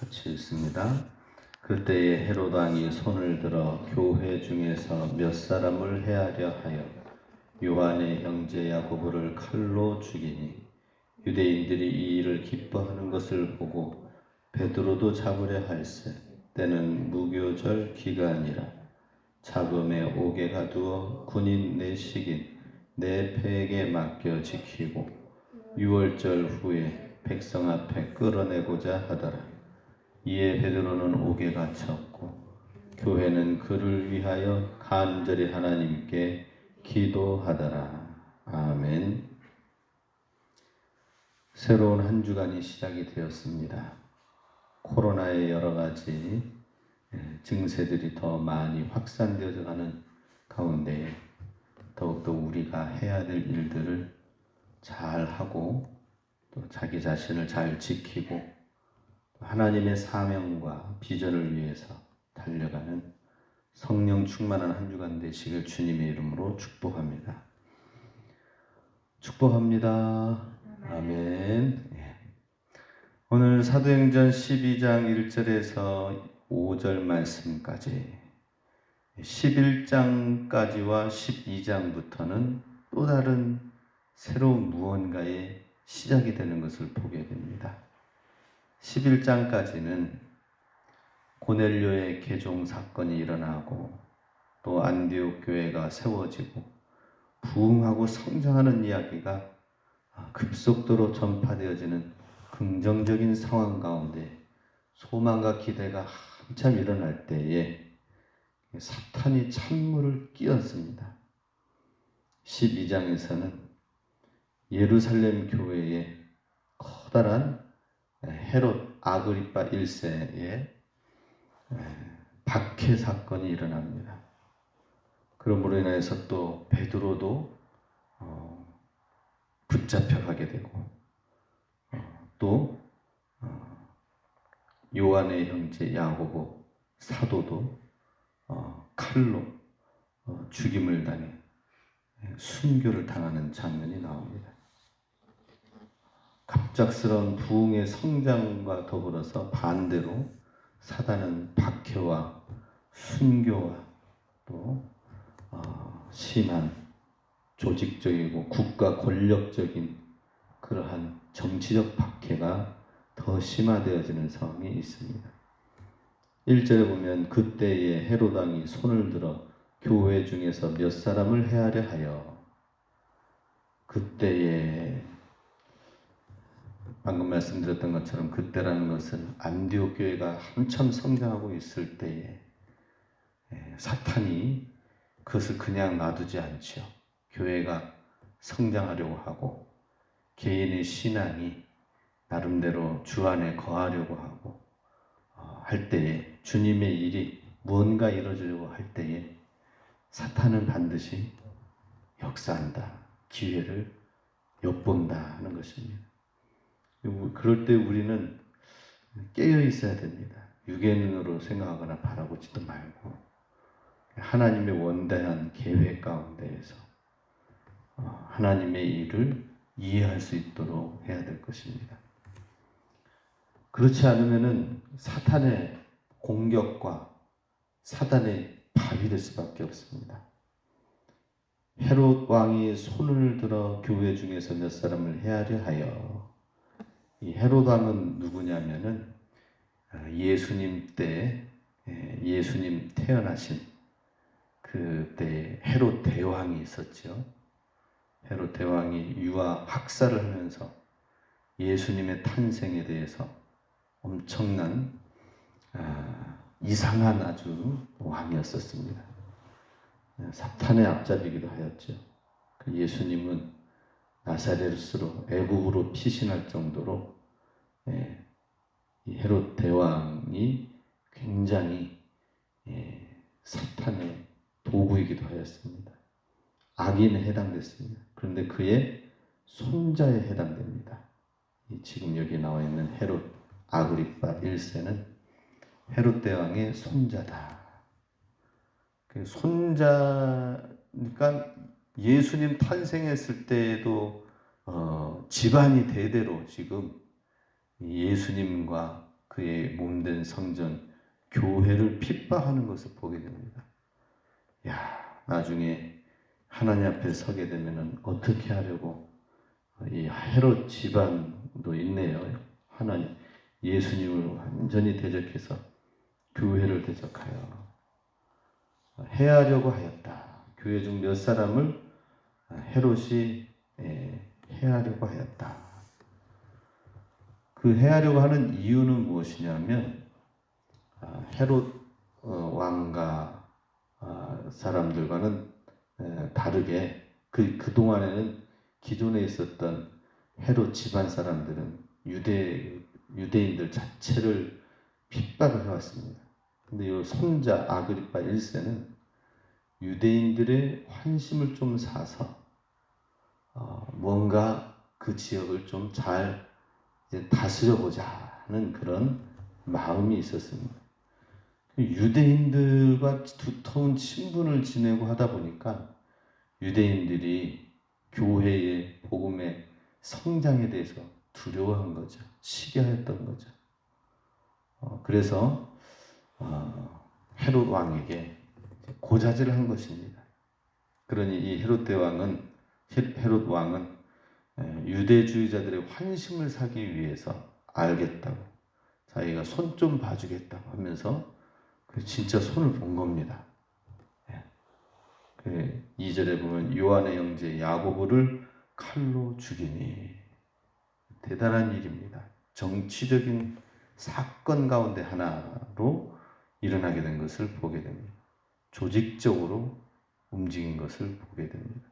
같이 읽습니다. 그때에 헤롯 왕이 손을 들어 교회 중에서 몇 사람을 해하려 하여 요한의 형제 야고보를 칼로 죽이니 유대인들이 이 일을 기뻐하는 것을 보고 베드로도 잡으려 할세. 때는 무교절 기간이라. 잡음에 옥에 가두어 군인 내식인 내 패에게 맡겨 지키고 6월절 후에 백성 앞에 끌어내고자 하더라. 이에 베드로는 옥에 갇혔고 교회는 그를 위하여 간절히 하나님께 기도하더라. 아멘. 새로운 한 주간이 시작이 되었습니다. 코로나의 여러 가지 증세들이 더 많이 확산되어져 가는 가운데 더욱더 우리가 해야 될 일들을 잘 하고 또 자기 자신을 잘 지키고 하나님의 사명과 비전을 위해서 달려가는 성령 충만한 한 주간 되시길 주님의 이름으로 축복합니다. 축복합니다. 아멘. 오늘 사도행전 12장 1절에서 5절 말씀까지 11장까지와 12장부터는 또 다른 새로운 무언가의 시작이 되는 것을 보게 됩니다. 11장까지는 고넬료의 개종 사건이 일어나고 또 안디옥 교회가 세워지고 부흥하고 성장하는 이야기가 급속도로 전파되어지는 긍정적인 상황 가운데 소망과 기대가 한참 일어날 때에 사탄이 찬물을 끼얹습니다. 12장에서는 예루살렘 교회에 커다란 헤롯 아그리파 1세의 박해 사건이 일어납니다. 그러므로 인해서 또 베드로도 붙잡혀가게 되고 또 요한의 형제 야고보 사도도 칼로 죽임을 당해 순교를 당하는 장면이 나옵니다. 갑작스러운 부흥의 성장과 더불어서 반대로 사단은 박해와 순교와 또 심한 조직적이고 국가 권력적인 그러한 정치적 박해가 더 심화되어지는 상황이 있습니다. 1절에 보면 그때에 헤롯 왕이 손을 들어 교회 중에서 몇 사람을 해하려 하여 그때에 방금 말씀드렸던 것처럼 그때라는 것은 안디옥 교회가 한참 성장하고 있을 때에 사탄이 그것을 그냥 놔두지 않죠. 교회가 성장하려고 하고 개인의 신앙이 나름대로 주 안에 거하려고 하고 할 때에 주님의 일이 무언가 이루어지려고 할 때에 사탄은 반드시 역사한다. 기회를 엿본다 하는 것입니다. 그럴 때 우리는 깨어 있어야 됩니다. 육의 눈으로 생각하거나 바라보지도 말고 하나님의 원대한 계획 가운데에서 하나님의 일을 이해할 수 있도록 해야 될 것입니다. 그렇지 않으면은 사탄의 공격과 사단의 밥이 될 수밖에 없습니다. 헤롯 왕이 손을 들어 교회 중에서 몇 사람을 해하려 하여 이 헤롯 왕은 누구냐면은 예수님 때 예수님 태어나신 그때 헤롯 대왕이 있었죠. 헤롯 대왕이 유아 학살을 하면서 예수님의 탄생에 대해서 엄청난 이상한 아주 왕이었었습니다. 사탄의 앞잡이기도 하였죠. 그 예수님은 나사렛으로 애국으로 피신할 정도로 이 헤롯 대왕이 굉장히 사탄의 도구이기도 하였습니다. 악인에 해당됐습니다. 그런데 그의 손자에 해당됩니다. 지금 여기 나와 있는 헤롯 아그리파 1세는 헤롯 대왕의 손자다. 그 손자니까 예수님 탄생했을 때에도 집안이 대대로 지금 예수님과 그 그의 몸된 성전 교회를 핍박하는 것을 보게 됩니다. 나중에 하나님 앞에 서게 되면은 어떻게 하려고 이 헤롯 집안도 있네요. 하나님 예수님을 완전히 대적해서 교회를 대적하여 해하려고 하였다. 교회 중 몇 사람을 헤롯이 해하려고 하였다. 그 해하려고 하는 이유는 무엇이냐면 헤롯 왕과 사람들과는 다르게 그동안에는 기존에 있었던 헤롯 집안 사람들은 유대인들 자체를 핍박을 해왔습니다. 근데 이 손자 아그리파 1세는 유대인들의 환심을 좀 사서 뭔가 그 지역을 좀 잘 다스려보자 하는 그런 마음이 있었습니다. 유대인들과 두터운 친분을 지내고 하다 보니까 유대인들이 교회의 복음의 성장에 대해서 두려워한 거죠. 시기하였던 거죠. 그래서 헤롯 왕에게 고자질을 한 것입니다. 그러니 이 헤롯 왕은 유대주의자들의 환심을 사기 위해서 알겠다고 자기가 손 좀 봐주겠다고 하면서 진짜 손을 본 겁니다. 2절에 보면 요한의 형제 야고보를 칼로 죽이니 대단한 일입니다. 정치적인 사건 가운데 하나로 일어나게 된 것을 보게 됩니다. 조직적으로 움직인 것을 보게 됩니다.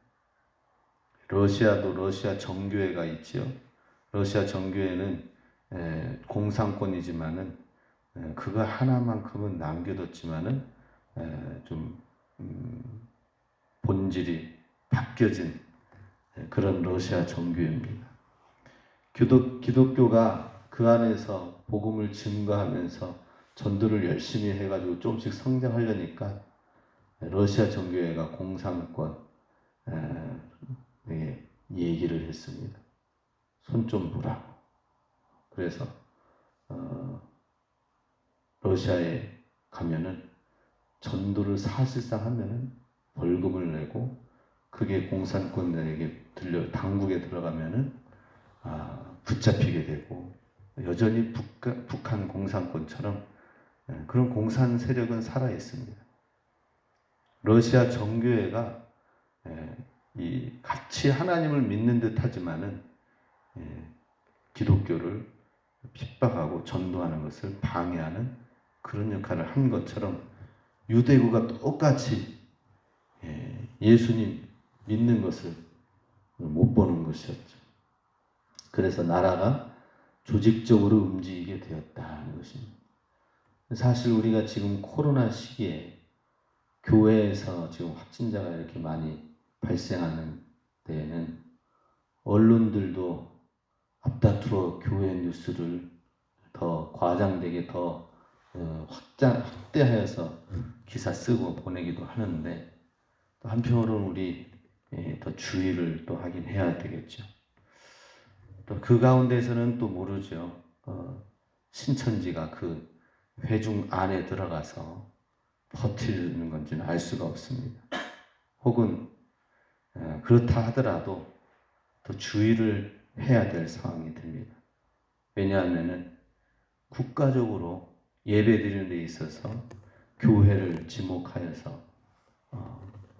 러시아도 러시아 정교회가 있지요. 러시아 정교회는 공산권이지만은 그거 하나만큼은 남겨뒀지만은 좀 본질이 바뀌어진 그런 러시아 정교회입니다. 기독교가 그 안에서 복음을 증거하면서 전도를 열심히 해가지고 조금씩 성장하려니까 러시아 정교회가 공산권 얘기를 했습니다. 손 좀 보라고. 그래서 러시아에 가면은 전도를 사실상 하면은 벌금을 내고 그게 공산권에게 당국에 들어가면은 붙잡히게 되고 여전히 북한 공산권처럼 그런 공산 세력은 살아 있습니다. 러시아 정교회가 같이 하나님을 믿는 듯하지만은 기독교를 핍박하고 전도하는 것을 방해하는 그런 역할을 한 것처럼 유대교가 똑같이 예수님 믿는 것을 못 보는 것이었죠. 그래서 나라가 조직적으로 움직이게 되었다는 것입니다. 사실 우리가 지금 코로나 시기에 교회에서 지금 확진자가 이렇게 많이 발생하는 데에는 언론들도 앞다투어 교회 뉴스를 더 과장되게 더 확대하여서 기사 쓰고 보내기도 하는데 또 한편으로는 우리 더 주의를 또 하긴 해야 되겠죠. 또 그 가운데서는 또 모르죠. 신천지가 그 회중 안에 들어가서 버티는 건지는 알 수가 없습니다. 혹은 그렇다 하더라도 더 주의를 해야 될 상황이 됩니다. 왜냐하면은 국가적으로 예배드리는 데 있어서 교회를 지목하여서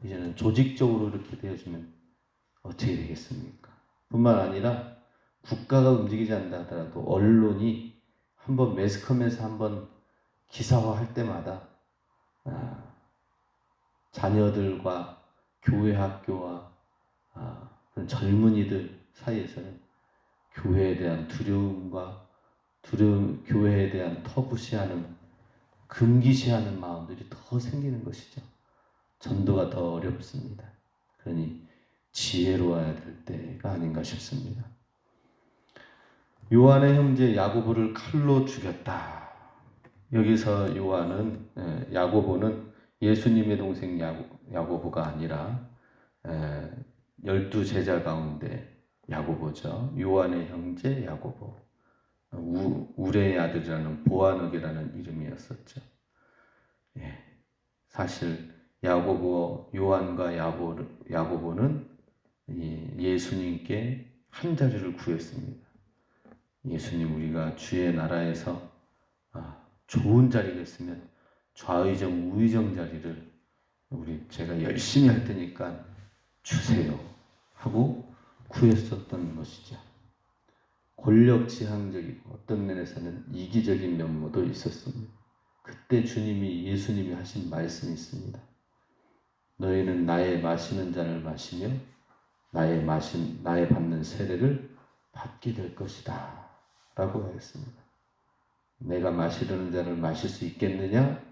이제는 조직적으로 이렇게 되어지면 어떻게 되겠습니까? 뿐만 아니라 국가가 움직이지 않는다 하더라도 언론이 한번 매스컴에서 한번 기사화할 때마다 자녀들과 교회 학교와 그런 젊은이들 사이에서는 교회에 대한 두려움과 교회에 대한 터부시하는 금기시하는 마음들이 더 생기는 것이죠. 전도가 더 어렵습니다. 그러니 지혜로워야 될 때가 아닌가 싶습니다. 요한의 형제 야고보를 칼로 죽였다. 여기서 야고보는 예수님의 동생 야고보가 아니라 12제자 가운데 야고보죠. 요한의 형제 야고보. 우레의 아들이라는 보아녹이라는 이름이었었죠. 예, 사실 야고보, 요한과 야고보는 예수님께 한 자리를 구했습니다. 예수님, 우리가 주의 나라에서 좋은 자리가 있으면 좌의정, 우의정 자리를 제가 열심히 할 테니까 주세요 하고 구했었던 것이죠. 권력지향적이고 어떤 면에서는 이기적인 면모도 있었습니다. 그때 예수님이 하신 말씀이 있습니다. 너희는 나의 마시는 잔을 마시며 나의 받는 세례를 받게 될 것이다 라고 하였습니다. 내가 마시려는 잔을 마실 수 있겠느냐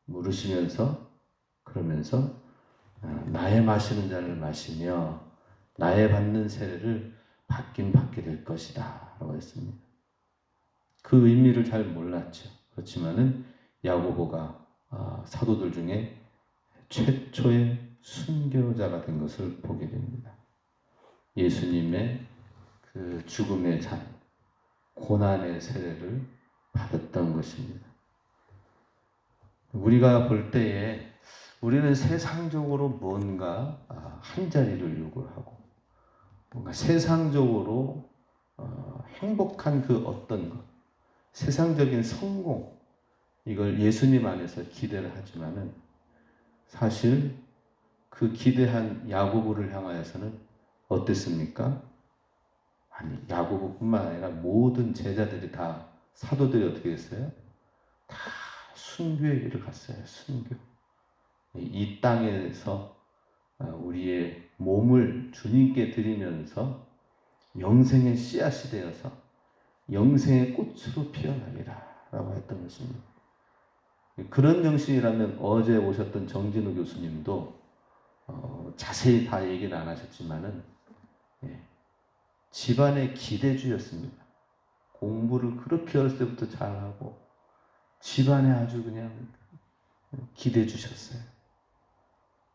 물으시면서, 그러면서 나의 마시는 잔을 마시며 나의 받는 세례를 받게 될 것이다 라고 했습니다. 그 의미를 잘 몰랐죠. 그렇지만은 야고보가 사도들 중에 최초의 순교자가 된 것을 보게 됩니다. 예수님의 그 죽음의 잔, 고난의 세례를 받았던 것입니다. 우리가 볼 때에 우리는 세상적으로 뭔가 한 자리를 요구하고 뭔가 세상적으로 행복한 그 어떤 것, 세상적인 성공, 이걸 예수님 안에서 기대를 하지만은 사실 그 기대한 야고보를 향하여서는 어땠습니까? 아니, 야고보뿐만 아니라 모든 제자들이 다, 사도들이 어떻게 했어요? 다 순교의 길을 갔어요. 순교. 이 땅에서 우리의 몸을 주님께 드리면서 영생의 씨앗이 되어서 영생의 꽃으로 피어나리라 라고 했던 것입니다. 그런 정신이라면 어제 오셨던 정진우 교수님도 자세히 다 얘기는 안 하셨지만은 집안의 기대주였습니다. 공부를 그렇게 어렸을 때부터 잘하고 집안에 아주 그냥 기대주셨어요.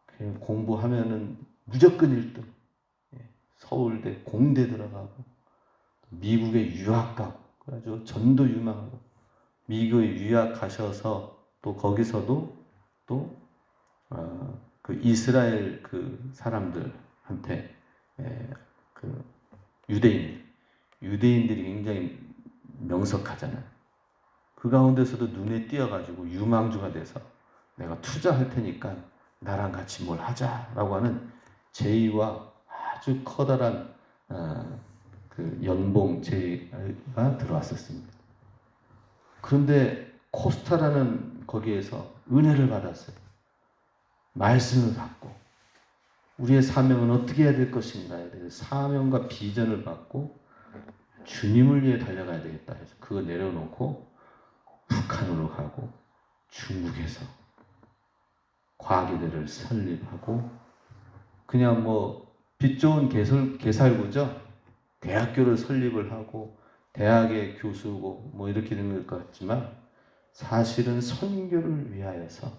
그냥 공부하면은 무조건 1등. 서울대, 공대 들어가고 미국에 유학 가고 그래가지고 전도 유망하고 미국에 유학 가셔서 또 거기서도 또 그 이스라엘 그 사람들한테 그 유대인들이 굉장히 명석하잖아요. 그 가운데서도 눈에 띄어가지고 유망주가 돼서 내가 투자할 테니까 나랑 같이 뭘 하자라고 하는 제의와 아주 커다란 그 연봉 제의가 들어왔었습니다. 그런데 코스타라는 거기에서 은혜를 받았어요. 말씀을 받고 우리의 사명은 어떻게 해야 될 것인가에 대해서 사명과 비전을 받고 주님을 위해 달려가야 되겠다 해서 그거 내려놓고 북한으로 가고 중국에서 과기대를 설립하고 그냥 뭐 빛 좋은 개살구죠. 대학교를 설립을 하고 대학의 교수고 뭐 이렇게 된 것 같지만 사실은 선교를 위하여서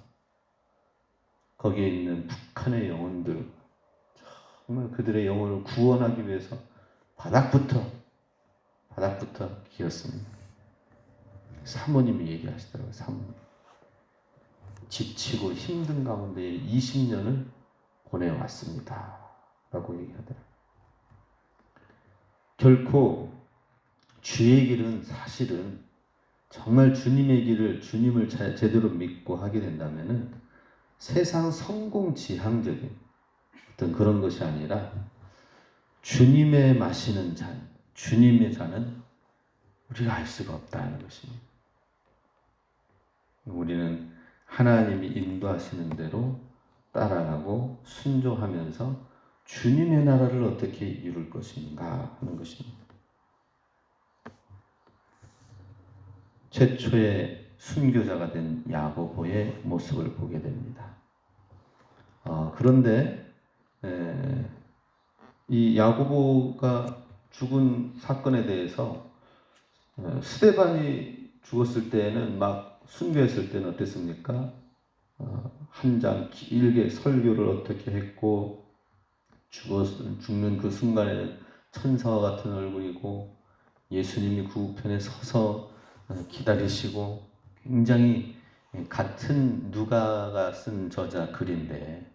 거기에 있는 북한의 영혼들, 정말 그들의 영혼을 구원하기 위해서 바닥부터 기었습니다. 사모님이 얘기하시더라고요. 사모님. 지치고 힘든 가운데 20년을 보내왔습니다. 라고 얘기하더라고요. 결코 주의 길은 사실은 정말 주님의 길을, 주님을 제대로 믿고 하게 된다면은 세상 성공 지향적인 어떤 그런 것이 아니라 주님의 마시는 잔, 주님의 잔은 우리가 알 수가 없다는 것입니다. 우리는 하나님이 인도하시는 대로 따라가고 순종하면서 주님의 나라를 어떻게 이룰 것인가 하는 것입니다. 최초의 순교자가 된 야고보의 모습을 보게 됩니다. 그런데 이 야고보가 죽은 사건에 대해서 스데반이 죽었을 때는 막 순교했을 때는 어땠습니까? 한 장 길게 설교를 어떻게 했고 죽는 그 순간에는 천사와 같은 얼굴이고 예수님이 그 우편에 서서 기다리시고 굉장히 같은 누가가 쓴 저자 글인데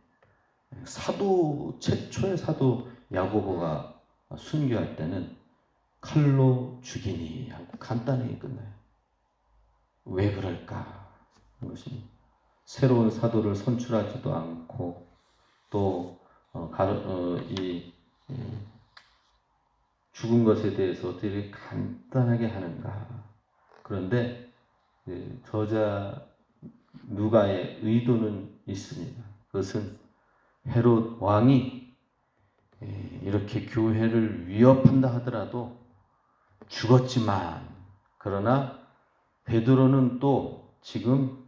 사도 최초의 사도 야고보가 순교할 때는 칼로 죽이니 하고 간단하게 끝나요. 왜 그럴까? 그것이 새로운 사도를 선출하지도 않고 또 죽은 것에 대해서 어떻게 간단하게 하는가. 그런데 저자 누가의 의도는 있습니다. 그것은 헤롯 왕이 이렇게 교회를 위협한다 하더라도 죽었지만, 그러나 베드로는 또 지금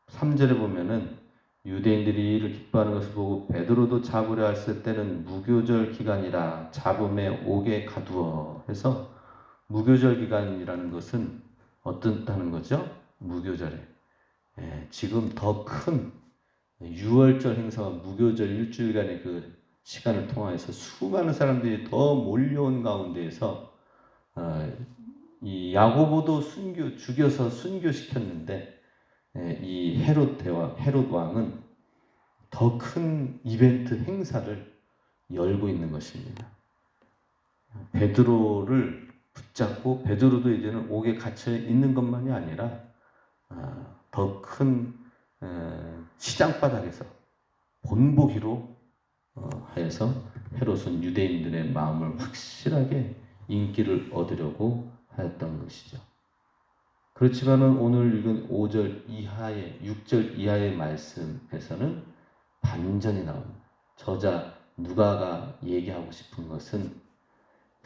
3절에 보면은 유대인들이 이를 기뻐하는 것을 보고 베드로도 잡으려 했을 때는 무교절 기간이라 잡음에 옥에 가두어 해서 무교절 기간이라는 것은 어떻다는 거죠? 무교절에 지금 더 큰 유월절 행사와 무교절 일주일간의 그 시간을 통해서 수많은 사람들이 더 몰려온 가운데에서 이 야고보도 죽여서 순교시켰는데 이 헤롯 왕은 더 큰 이벤트 행사를 열고 있는 것입니다. 베드로를 붙잡고 베드로도 이제는 옥에 갇혀 있는 것만이 아니라 더 큰 시장바닥에서 본보기로 하여서 헤롯은 유대인들의 마음을 확실하게 인기를 얻으려고 하였던 것이죠. 그렇지만은 오늘 읽은 5절 이하의 6절 이하의 말씀에서는 반전이 나옵니다. 저자 누가가 얘기하고 싶은 것은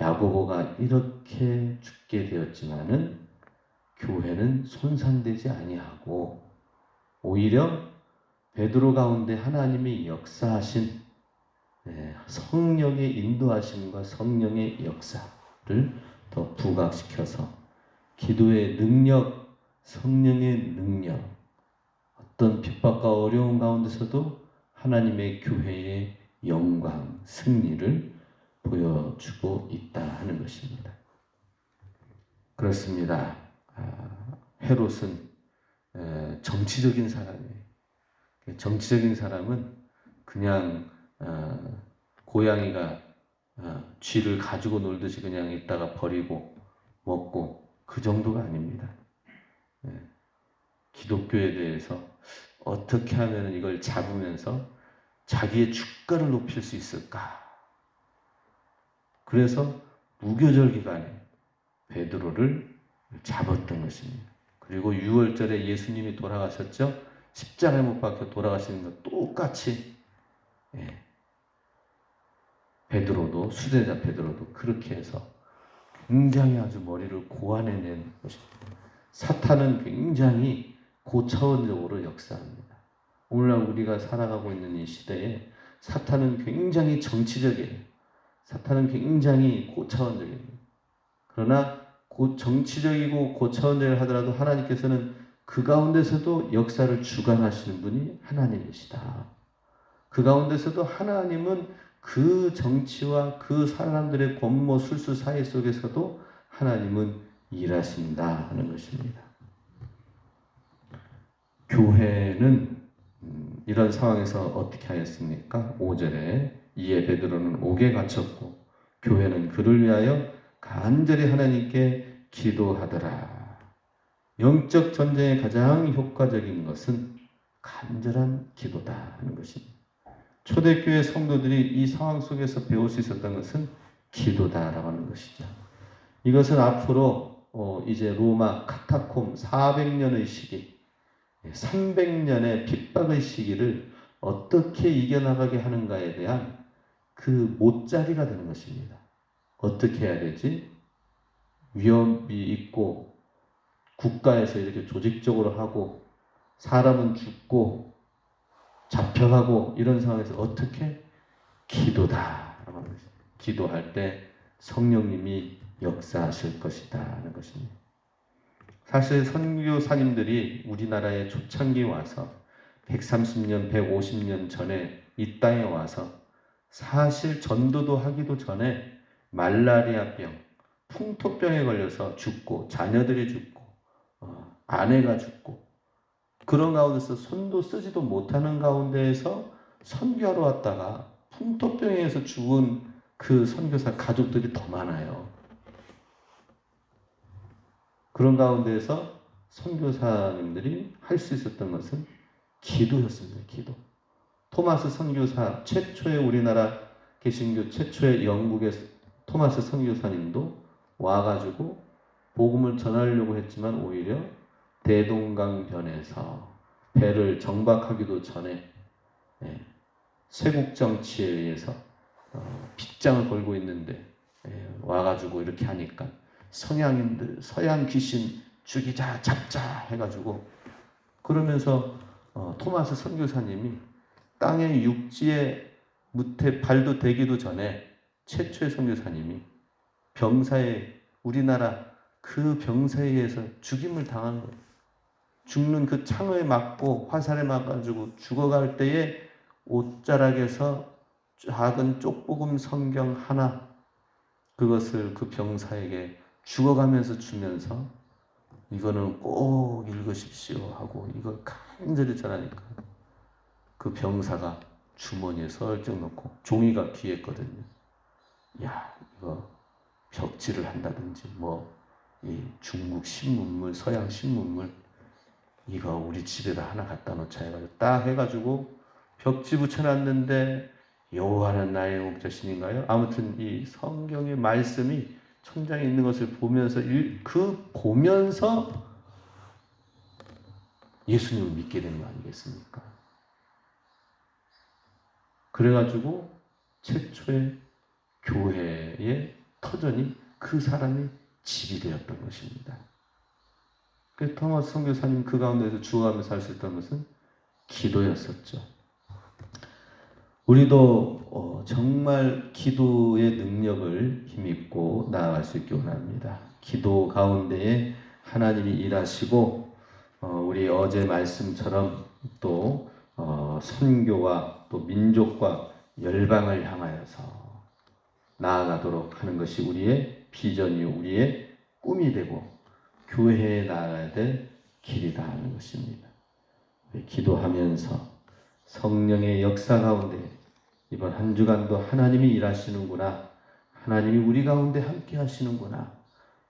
야고보가 이렇게 죽게 되었지만은 교회는 손상되지 아니하고 오히려 베드로 가운데 하나님이 역사하신 성령의 인도하심과 성령의 역사를 더 부각시켜서 기도의 능력, 성령의 능력, 어떤 핍박과 어려움 가운데서도 하나님의 교회의 영광, 승리를 보여주고 있다 하는 것입니다. 그렇습니다. 헤롯은 정치적인 사람이에요. 정치적인 사람은 그냥 고양이가 쥐를 가지고 놀듯이 그냥 있다가 버리고 먹고 그 정도가 아닙니다. 기독교에 대해서 어떻게 하면 이걸 잡으면서 자기의 주가를 높일 수 있을까? 그래서 무교절 기간에 베드로를 잡았던 것입니다. 그리고 6월절에 예수님이 돌아가셨죠? 십자가에 못 박혀 돌아가시는 것 똑같이 베드로도, 수제자 베드로도 그렇게 해서 굉장히 아주 머리를 고안해낸 것입니다. 사탄은 굉장히 고차원적으로 역사합니다. 오늘날 우리가 살아가고 있는 이 시대에 사탄은 굉장히 정치적이에요. 사탄은 굉장히 고차원적이에요. 그러나 정치적이고 고차원적을 하더라도 하나님께서는 그 가운데서도 역사를 주관하시는 분이 하나님이시다. 그 가운데서도 하나님은 그 정치와 그 사람들의 권모 술수 사이 속에서도 하나님은 일하신다 하는 것입니다. 교회는 이런 상황에서 어떻게 하였습니까? 5절에 이에 베드로는 옥에 갇혔고 교회는 그를 위하여 간절히 하나님께 기도하더라. 영적 전쟁의 가장 효과적인 것은 간절한 기도다 하는 것입니다. 초대교회 성도들이 이 상황 속에서 배울 수 있었던 것은 기도다라고 하는 것이죠. 이것은 앞으로 이제 로마 카타콤 400년의 시기, 300년의 핍박의 시기를 어떻게 이겨나가게 하는가에 대한 그 못자리가 되는 것입니다. 어떻게 해야 되지? 위험이 있고 국가에서 이렇게 조직적으로 하고 사람은 죽고 잡혀가고 이런 상황에서 어떻게? 기도다라고 하는 것입니다. 기도할 때 성령님이 역사하실 것이다 하는 것입니다. 사실 선교사님들이 우리나라에 초창기에 와서 130년, 150년 전에 이 땅에 와서 사실 전도도 하기도 전에 말라리아병, 풍토병에 걸려서 죽고 자녀들이 죽고 아내가 죽고 그런 가운데서 손도 쓰지도 못하는 가운데에서 선교하러 왔다가 풍토병에 의해서 죽은 그 선교사 가족들이 더 많아요. 그런 가운데에서 선교사님들이 할 수 있었던 것은 기도였습니다. 기도. 토마스 선교사, 최초의 우리나라 개신교 최초의 영국의 토마스 선교사님도 와가지고 복음을 전하려고 했지만 오히려 대동강변에서 배를 정박하기도 전에 쇄국 정치에 의해서 빗장을 걸고 있는데 와가지고 이렇게 하니까 성향인들 서양 귀신 죽이자 잡자 해가지고 그러면서 토마스 선교사님이 땅의 육지에 무태 발도 대기도 전에 최초의 선교사님이 병사에 우리나라 그 병사에 의해서 죽임을 당한 거예요. 죽는 그 창에 맞고 화살에 맞아가지고 죽어갈 때에 옷자락에서 작은 쪽복음 성경 하나 그것을 그 병사에게 죽어가면서 주면서 이거는 꼭 읽으십시오 하고 이거 간절히 전하니까 그 병사가 주머니에 설쩍 넣고 종이가 귀했거든요. 야 이거 벽지를 한다든지 이 중국 신문물 서양 신문물 이거 우리 집에다 하나 갖다 놓자 해가지고 딱 해가지고 벽지 붙여놨는데 여호와는 나의 목자신인가요? 아무튼 이 성경의 말씀이 천장에 있는 것을 보면서 보면서 예수님을 믿게 되는 거 아니겠습니까? 그래가지고 최초의 교회의 터전이 그 사람이 집이 되었던 것입니다. 그래서 토마스 선교사님 그 가운데서 죽어가면서 할 수 있던 것은 기도였었죠. 우리도 정말 기도의 능력을 힘입고 나아갈 수 있기 원합니다. 기도 가운데에 하나님이 일하시고 우리 어제 말씀처럼 또 선교와 또 민족과 열방을 향하여서 나아가도록 하는 것이 우리의 비전이요 우리의 꿈이 되고 교회에 나아가야 될 길이다 하는 것입니다. 기도하면서 성령의 역사 가운데 이번 한 주간도 하나님이 일하시는구나. 하나님이 우리 가운데 함께 하시는구나.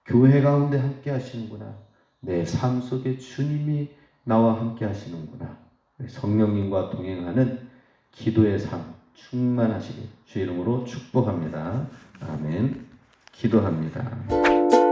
교회 가운데 함께 하시는구나. 내 삶 속에 주님이 나와 함께 하시는구나. 성령님과 동행하는 기도의 삶 충만하시길 주의 이름으로 축복합니다. 아멘. 기도합니다.